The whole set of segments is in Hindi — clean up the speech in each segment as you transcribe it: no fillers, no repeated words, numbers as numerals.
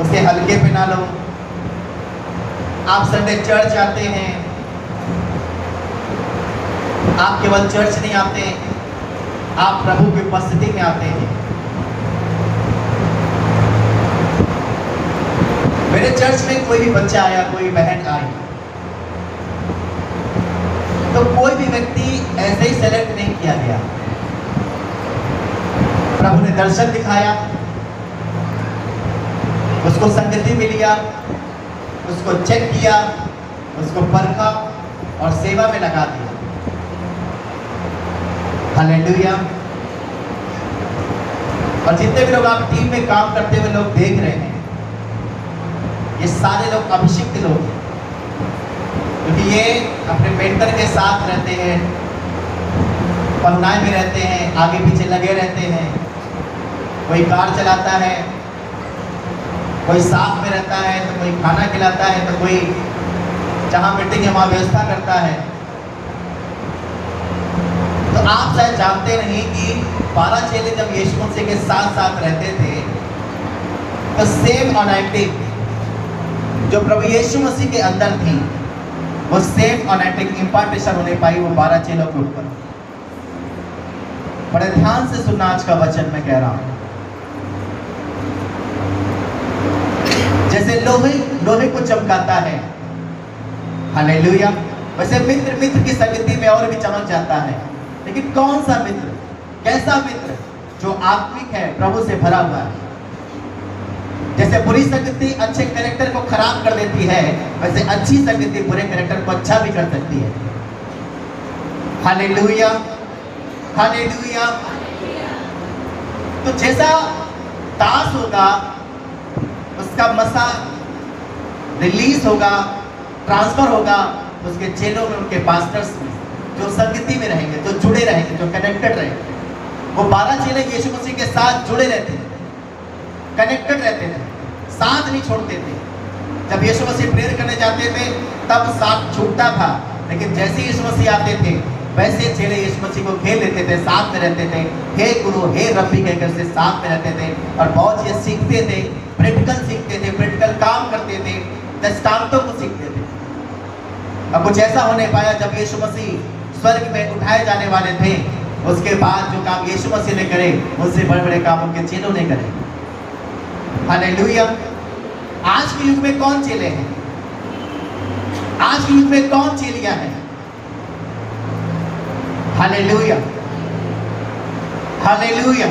उसे हल्के पे ना लो। आप संडे चर्च आते हैं, आप केवल चर्च नहीं आते, आप प्रभु की उपस्थिति में आते हैं। मेरे चर्च में कोई भी बच्चा आया, कोई बहन आई, तो कोई भी व्यक्ति ऐसे ही सेलेक्ट नहीं किया गया। प्रभु ने दर्शन दिखाया, उसको संगति में लिया, उसको चेक किया, उसको परखा और सेवा में लगा दिया। हालेलुया। और जितने भी लोग आप टीम में काम करते हुए लोग देख रहे हैं, ये सारे लोग अभिषिक्त लोग हैं, क्योंकि ये अपने मेंटर के साथ रहते हैं, पहुनाई में रहते हैं, आगे पीछे लगे रहते हैं। कोई कार चलाता है, कोई साथ में रहता है, तो कोई खाना खिलाता है, तो कोई जहाँ मीटिंग है वहाँ व्यवस्था करता है। तो आप शायद जानते नहीं कि 12 चेले जब यीशु मसीह के साथ साथ रहते थे, तो सेम अनॉइंटिंग जो प्रभु यीशु मसीह के अंदर थी, वो सेम अनॉइंटिंग इंपार्टेशन होने पाई वो 12 चेलों के ऊपर। बड़े ध्यान से सुनना आज का वचन मैं कह रहा हूं। जैसे लोहे को चमकाता है, हालेलुया, वैसे मित्र की संगति में और भी चमक जाता है। लेकिन कौन सा मित्र, कैसा मित्र? जो आत्मिक है, प्रभु से भरा हुआ है। जैसे बुरी संगति अच्छे कैरेक्टर को खराब कर देती है, वैसे अच्छी संगति बुरे कैरेक्टर को अच्छा भी कर सकती है। Hallelujah, hallelujah. तो जैसा दास होगा, उसका मसा रिलीज होगा, ट्रांसफर होगा उसके चेलों में, उनके पास्टर्स में, जो संगति में रहेंगे, जो जुड़े रहेंगे, जो कनेक्टेड रहेंगे। वो 12 चेले यीशु मसीह के साथ जुड़े रहते थे, कनेक्टेड रहते थे, साथ नहीं छोड़ते थे। जब यीशु मसीह प्रेयर करने जाते थे तब साथ छूटता था, लेकिन जैसे यीशु मसीह आते थे वैसे चेले यीशु मसीह को घेर लेते थे, साथ में रहते थे, हे गुरु, हे रब्बी कहकर से साथ में रहते थे और बहुत चीजें सीखते थे, प्रैक्टिकल सीखते थे, प्रैक्टिकल काम करते थे, दृष्टांतों को सीखते थे। अब कुछ ऐसा होने पाया जब यीशु मसीह स्वर्ग में उठाए जाने वाले थे, उसके बाद जो काम यीशु मसीह ने करे, उससे बड़े बड़े काम उनके चेलों ने करे। हालेलुया। आज के युग में कौन चेले हैं? आज के युग में कौन चेलियां हैं? Hallelujah, hallelujah.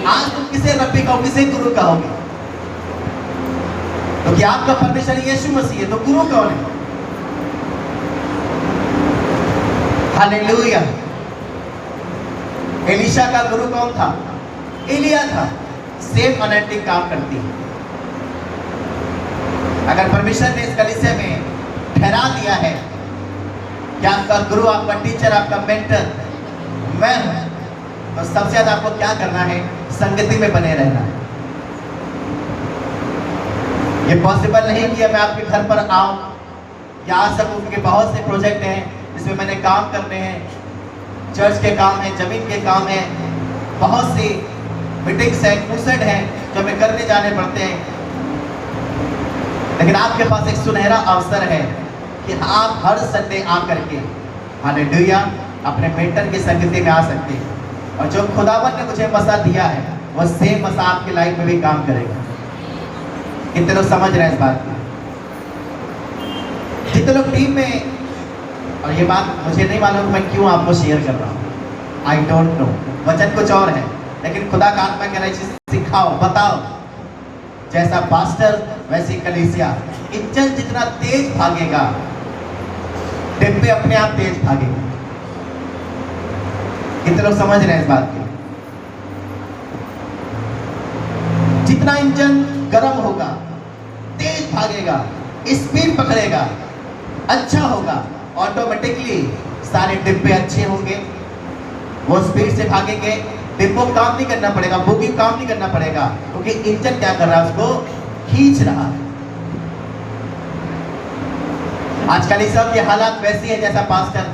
आज तुम किसे रब्बी कहो, किसे गुरु कहोगे? क्योंकि आपका परमेश्वर यीशु मसीह है, तो गुरु कौन है? हालेलुया। एलीशा का गुरु कौन था? एलिया था। सेम अनॉइंटिंग काम करती है। अगर परमेश्वर ने इस कलीसिया में ठहरा दिया है कि आपका गुरु, आपका टीचर, आपका मेंटर मैं हूं, तो सबसे ज्यादा आपको क्या करना है? संगति में बने रहना है। ये पॉसिबल नहीं कि मैं आपके घर पर आऊं या आ सकूं, क्योंकि बहुत से प्रोजेक्ट हैं जिसमें मैंने काम करने हैं, चर्च के काम है, जमीन के काम है, बहुत सी मीटिंग्स है, क्रूसेड है जो हमें करने जाने पड़ते हैं। लेकिन आपके पास एक सुनहरा अवसर है कि आप हर संडे आकर के, हालेलुया, अपने मेंटर की संगति में आ सकते हैं। और जो खुदावन ने मुझे मसा दिया है, वो सेम मसा आपकी लाइफ में भी काम करेगा। कितने लोग समझ रहे हैं इस बात को? जितने लोग टीम में, और ये बात मुझे नहीं मालूम मैं क्यों आपको शेयर कर रहा हूँ, आई डोंट नो, वचन कुछ और है, लेकिन खुदा का आत्मा कह रहा है सिखाओ, बताओ। जैसा पास्टर वैसी कलीसिया। इंजन जितना तेज भागेगा, डिब्बे अपने आप तेज भागेंगे। कितने लोग समझ रहे हैं इस बात को? जितना इंजन गर्म होगा, तेज भागेगा, स्पीड पकड़ेगा, अच्छा होगा, ऑटोमेटिकली सारे डिब्बे अच्छे होंगे, वो स्पीड से भागेंगे, डिब्बों को काम नहीं करना पड़ेगा, बोगी काम नहीं करना पड़ेगा, क्योंकि इंजन क्या कर रहा है? उसको खींच रहा है। आजकल इस सब की हालात वैसी है जैसा पास्टर,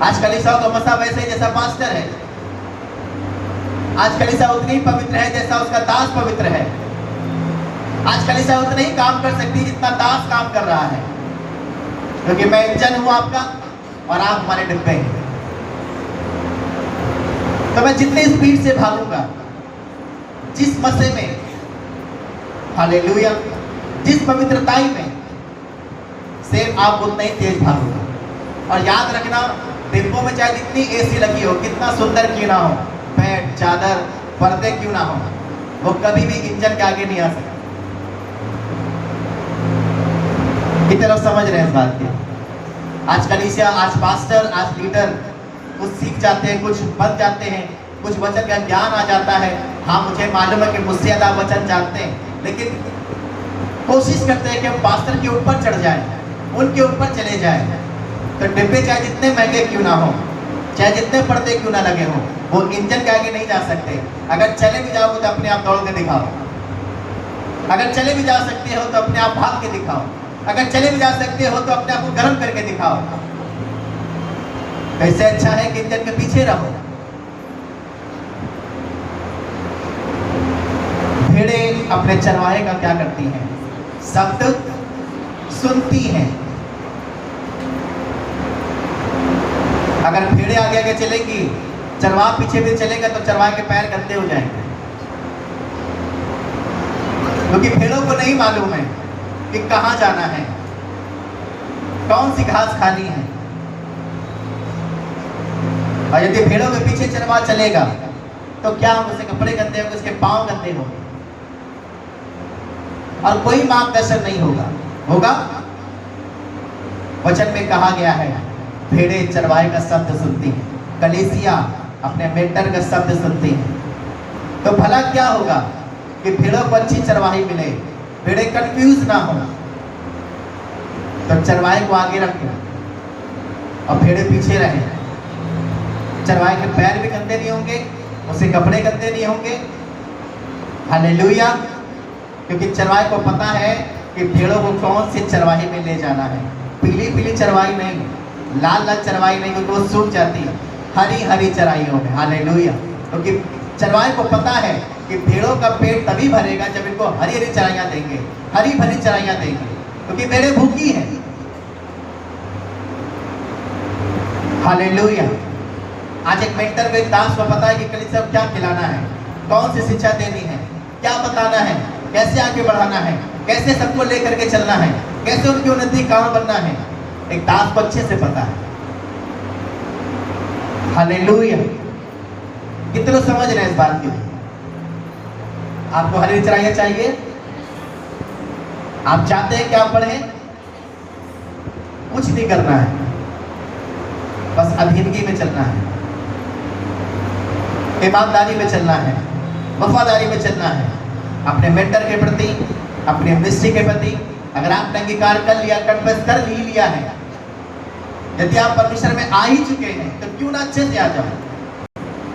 आजकल इस सब का मसा वैसे है जैसा पास्टर है, आजकल इस उतनी पवित्र है जैसा उसका दास पवित्र है। आज कलीसिया उतना ही काम कर सकती है जितना दास काम कर रहा है, क्योंकि मैं इंजन हूं आपका और आप हमारे डिब्बे हैं। तो मैं जितनी स्पीड से भागूंगा, जिस मसे में, हालेलुया, जिस पवित्रताई में, सेम आप उतना ही तेज भागोगे। और याद रखना, डिब्बों में चाहे जितनी एसी लगी हो, कितना सुंदर क्यों ना हो, बेड, चादर, पर्दे क्यों ना हो, वो कभी भी इंजन के आगे नहीं आ सकता। कितने लोग समझ रहे हैं इस बात की? आज कलीसिया, आज पास्टर, आज लीडर कुछ सीख जाते हैं, कुछ बन जाते हैं, कुछ वचन का ज्ञान आ जाता है। हाँ, मुझे मालूम है कि मुझसे ज़्यादा वचन जानते हैं, लेकिन कोशिश करते हैं कि हम पास्टर के ऊपर चढ़ जाएं, उनके ऊपर चले जाएं। तो डिब्बे चाहे जितने महंगे क्यों ना हो, चाहे जितने पर्दे क्यों ना लगे हो, वो इंजन के आगे नहीं जा सकते। अगर चले भी जाओगे तो अपने आप दौड़ के दिखाओ, अगर चले भी जा सकते हो तो अपने आप भाग के दिखाओ, अगर चले भी जा सकते हो तो अपने आप को गर्म करके दिखाओ। कैसे अच्छा है कि इंजन के पीछे रहो। भेड़ें अपने चरवाहे का क्या करती हैं? शब्द सुनती हैं। अगर भेड़ें आगे आगे चलेंगी, चरवाहा पीछे भी चलेगा, तो चरवाहे के पैर गंदे हो जाएंगे, क्योंकि भेड़ों को नहीं मालूम है कि कहां जाना है, कौन सी घास खानी है। और यदि भेड़ों के पीछे चरवाहा चलेगा तो क्या हम, उसके कपड़े गंदे होंगे, उसके पांव गंदे होंगे और कोई मार्गदर्शन नहीं होगा। वचन में कहा गया है, भेड़ें चरवाहे का शब्द सुनती हैं, कलीसिया अपने मेंटर का शब्द सुनती हैं। तो भला क्या होगा कि भेड़ों को अच्छी चरवाही मिले, भेड़ें कंफ्यूज ना हो। तो चरवाहे को आगे रखें और भेड़ें पीछे रहें। चरवाहे के पैर भी गंदे नहीं होंगे, उसके कपड़े गंदे नहीं होंगे। हालेलुया, क्योंकि चरवाहे को पता है कि भेड़ों को कौन सी चरवाही में ले जाना है। पीली पीली चरवाही नहीं, लाल लाल चरवाही नहीं, क्योंकि वो सूख जाती है। हरी हरी चराइयों में, हालेलुया, क्योंकि चरवाहे को पता है कि भेड़ों का पेट तभी भरेगा जब इनको हरी हरी चराइयाँ देंगे, हरी भरी चराइयाँ देंगे, क्योंकि भेड़ें भूखी हैं। हालेलुया। आज एक मेंटर को, एक दास को पता है कि कलीसिया को क्या खिलाना है, कौन सी शिक्षा देनी है, क्या बताना है, कैसे आगे बढ़ाना है, कैसे सबको लेकर के चलना है, कैसे उनकी उन्नति काम बनना है। एक दास को अच्छे से पता है। हालेलुया। कितने लोग समझ रहे हैं इस बात की? आपको हरी चराइयाँ चाहिए? आप चाहते हैं कि आप पढ़ें? कुछ नहीं करना है, बस अधीनगी में चलना है, ईमानदारी में चलना है, वफादारी में चलना है, अपने मेंटर के प्रति, अपने मिनिस्ट्री के प्रति। अगर आपने अंगीकार कर लिया, कन्फेस कर ही लिया है, यदि आप परमेश्वर में आ ही चुके हैं तो क्यों ना अच्छे से आ जाओ।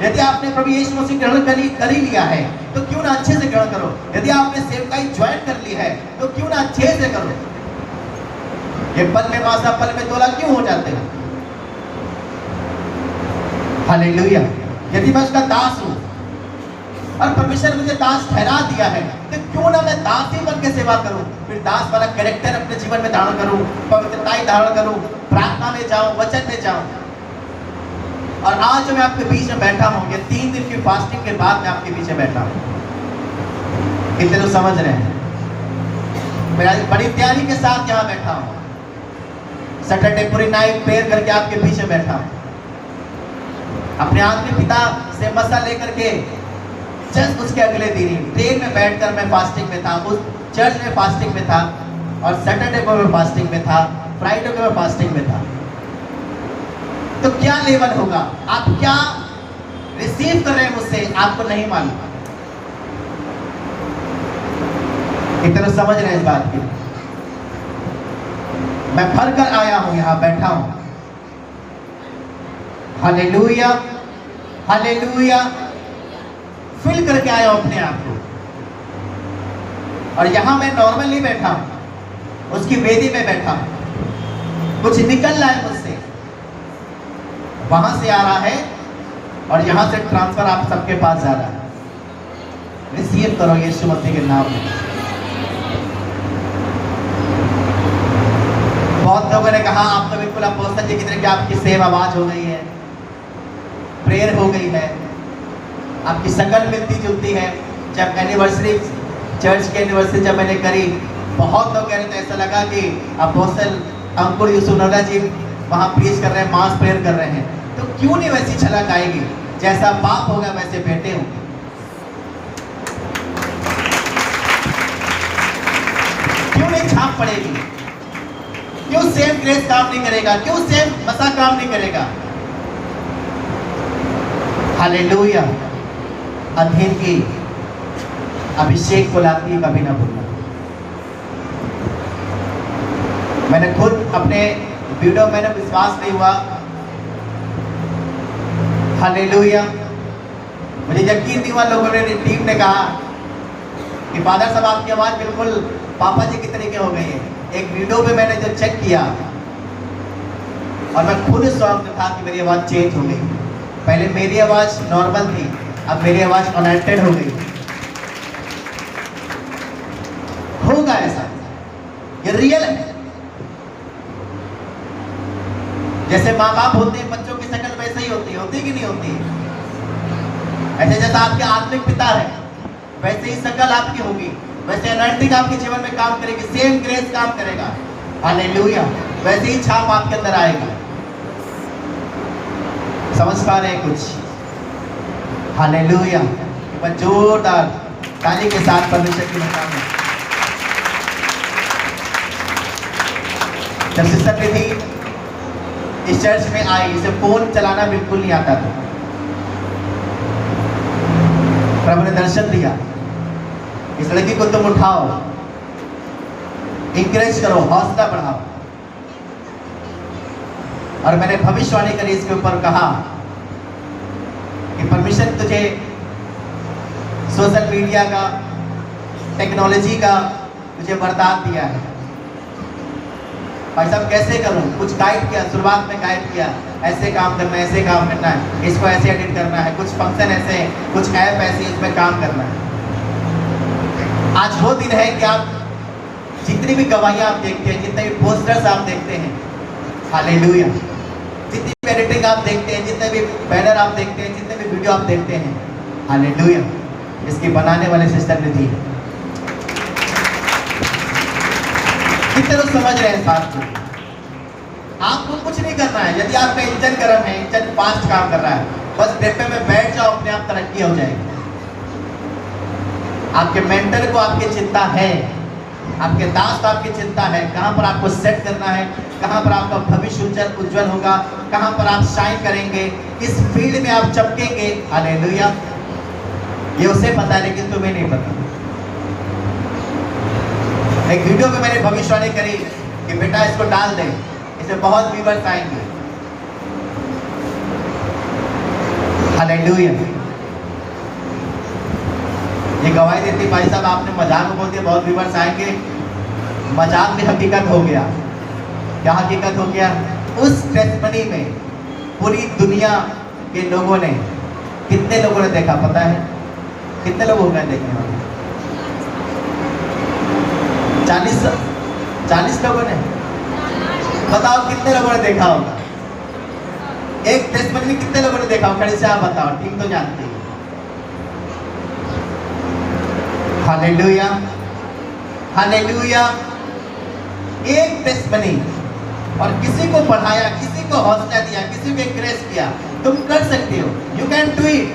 यदि आपने प्रभु यीशु मसीह ग्रहण कर ही लिया है तो क्यों ना अच्छे से ग्रहण करो। यदि आपने सेवकाई ज्वाइन कर ली है तो क्यों ना अच्छे से करो। ये पल में मासा पल में तोला क्यों हो जाते हैं? हालेलुया। यदि मैं उसका दास हूं और परमेश्वर मुझे दास ठहरा दिया है तो क्यों ना मैं दास ही बन के सेवा करूं। फिर दास वाला कैरेक्टर अपने जीवन में धारण करूं, पवित्रताई धारण करूं, प्रार्थना में जाऊं, वचन में जाऊं। और आज जो मैं आपके बीच में बैठा हूं, ये 3 दिन की फास्टिंग के बाद मैं आपके बीच में बैठा हूं। कितने लोग समझ रहे हैं? मैं बड़ी तैयारी के साथ यहाँ बैठा हूं। सैटरडे पूरी नाइट प्रेयर करके आपके बीच में बैठा हूं। अपने आत्मिक पिता से मसा लेकर के जस्ट उसके अगले दिन ही ट्रेन में बैठकर मैं फास्टिंग में था, उस चर्च में फास्टिंग में था, और सैटरडे को मैं फास्टिंग में था, फ्राइडे को मैं फास्टिंग में था। तो क्या लेवल होगा, आप क्या रिसीव कर रहे हैं मुझसे, आपको नहीं मालूम। इतना समझ रहे हैं इस बात की? मैं भर कर आया हूं, यहां बैठा हूं। Hallelujah, hallelujah. फिल करके आया हूं अपने आप को। और यहां मैं नॉर्मल नहीं बैठा हूं, उसकी वेदी में बैठा हूं। कुछ निकल रहा है मुझसे, वहां से आ रहा है और यहां से ट्रांसफर आप सबके पास जा रहा है। रिसीव करो यीशु मसीह के नाम में। बहुत लोगों ने कहा आप तो बिल्कुल अपोस्तल जी की तरह कि आपकी सेम आवाज हो गई है, प्रेयर हो गई है, आपकी शकल मिलती जुलती है। जब एनिवर्सरी, चर्च की एनिवर्सरी जब मैंने करी, बहुत लोग कह रहे थे ऐसा लगा कि अपोस्तल अंकुर यूसुफ नवला जी वहाँ प्रीच कर रहे हैं, मास प्रेयर कर रहे हैं। तो क्यों नहीं वैसी झलक आएगी? जैसा बाप होगा वैसे बेटे होंगे। क्यों नहीं छाप पड़ेगी? क्यों सेम ग्रेस काम नहीं करेगा? क्यों सेम मसा काम नहीं करेगा? हालेलुया। अधीन की अभिषेक को लाती है, कभी ना भूलना। मैंने खुद अपने वीडियो मैंने विश्वास नहीं हुआ, हालेलुया। मुझे यकीन नहीं हुआ, लोगों ने, टीम ने कहा कि फादर साहब आपकी आवाज़ बिल्कुल पापा जी की तरीके हो गई है। एक वीडियो पे मैंने जो चेक किया और मैं खुद शौक था कि मेरी आवाज़ चेंज हो गई। पहले मेरी आवाज़ नॉर्मल थी, अब मेरी आवाज़ अनॉइंटेड हो गई। होगा ऐसा, ये रियल है। जैसे माँ बाप होते हैं, बच्चों की शक्ल वैसे ही होती कि नहीं होती? ऐसे जैसा आपके आत्मिक पिता है, वैसे ही शक्ल आपकी होगी, वैसे अनॉइंटिंग आपके जीवन में काम करेगी, सेम ग्रेस काम करेगा। हालेलुया। वैसे ही छाप आपके अंदर आएगी। समझ पा रहे हैं कुछ? हालेलुया। मैं जोरदार ताली के साथ परमेश्वर की महिमा में। जब सिस्टर निधि इस चर्च में आई, इसे फोन चलाना बिल्कुल नहीं आता था। प्रभु ने दर्शन दिया, इस लड़की को तुम उठाओ, इंकरेज करो, हौसला बढ़ाओ। और मैंने भविष्यवाणी करी इसके ऊपर, कहा कि परमेश्वर तुझे सोशल मीडिया का, टेक्नोलॉजी का तुझे वरदान दिया है। भाई साहब कैसे करूं? कुछ गाइड किया, शुरुआत में गाइड किया, ऐसे काम करना है, ऐसे काम करना है, इसको ऐसे एडिट करना है, कुछ फंक्शन ऐसे हैं, कुछ ऐप ऐसे, इसमें काम करना है। आज वो दिन है कि आप जितनी भी गवाहियां आप देखते हैं, जितने भी पोस्टर्स आप देखते हैं, हालेलुया, जितनी भी एडिटिंग आप देखते हैं, जितने भी बैनर आप देखते हैं, जितने भी वीडियो आप देखते हैं, हालेलुया, इसके बनाने वाले सिस्टर निधि। कितने लोग समझ रहे हैं इस बात को? आपको कुछ नहीं करना है। यदि आपका इंजन गर्म है, इंजन फास्ट काम कर रहा है, बस डिब्बे में बैठ जाओ, अपने आप तरक्की हो जाएगी। आपके मेंटर को आपकी चिंता है, आपके दास को आपकी चिंता है, कहां पर आपको सेट करना है, कहां पर आपका भविष्य उज्जवल होगा, कहां पर आप शाइन करेंगे, किस फील्ड में आप चमकेंगे। हालेलुया। ये उसे पता है, लेकिन तुम्हें नहीं पता। एक वीडियो में मैंने भविष्यवाणी करी कि बेटा इसको डाल दे, इसे बहुत व्यूअर्स आएंगे। हालेलुया। ये गवाही देती, भाई साहब आपने मजाक में बोल दिया बहुत व्यूअर्स आएंगे। मजाक भी हकीकत हो गया। क्या हकीकत हो गया? उस टेस्टमनी में पूरी दुनिया के लोगों ने, कितने लोगों ने देखा पता है? कितने लोग हो गए देखने वाले? 40 लोगों ने। बताओ कितने लोगों ने देखा होगा? एक टेस्टमनी में कितने लोगों ने देखा होगा? खड़े से आप बताओ, टीम तो जानती है। Hallelujah, hallelujah. एक टेस्टमनी, और किसी को पढ़ाया, किसी को हौसला दिया, किसी को ग्रेस किया। तुम कर सकते हो, यू कैन डू इट।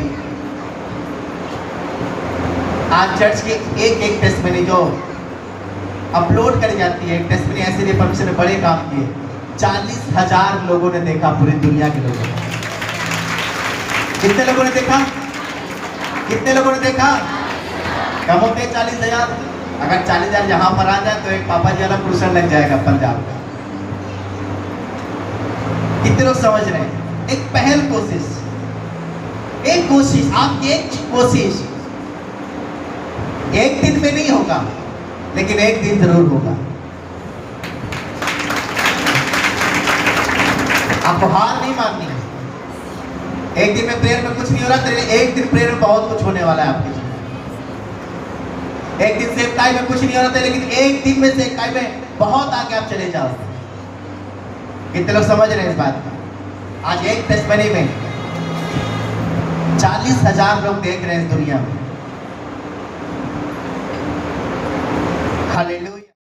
आज चर्च की एक टेस्टमनी जो अपलोड करी जाती है, एक टेस्टमनी ऐसे लिए परमेश्वर ने बड़े काम किए। 40,000 लोगों ने देखा, पूरी दुनिया के लोगों ने। कितने लोगों ने देखा? कितने लोगों ने देखा? कम होते हैं 40,000। अगर 40,000 यहाँ पर आ जाए तो एक पापा जी वाला पुरस्कार लग जाएगा पंजाब का। कितने लोग समझ रहे हैं? एक पहल कोशिश, एक कोशिश, आपकी एक कोशिश एक दिन में नहीं होगा, लेकिन एक दिन जरूर होगा। आपको हार नहीं माननी है। एक दिन में प्रेयर में कुछ नहीं हो रहा, तो एक दिन प्रेयर में बहुत कुछ होने वाला है आपके जीवन। एक दिन सेवकाई में कुछ नहीं हो रहा था, लेकिन एक दिन में सेवकाई में बहुत आगे आप चले जाओगे। कितने लोग समझ रहे हैं इस बात को? आज एक टेस्टमनी में 40,000 लोग देख रहे हैं इस दुनिया में।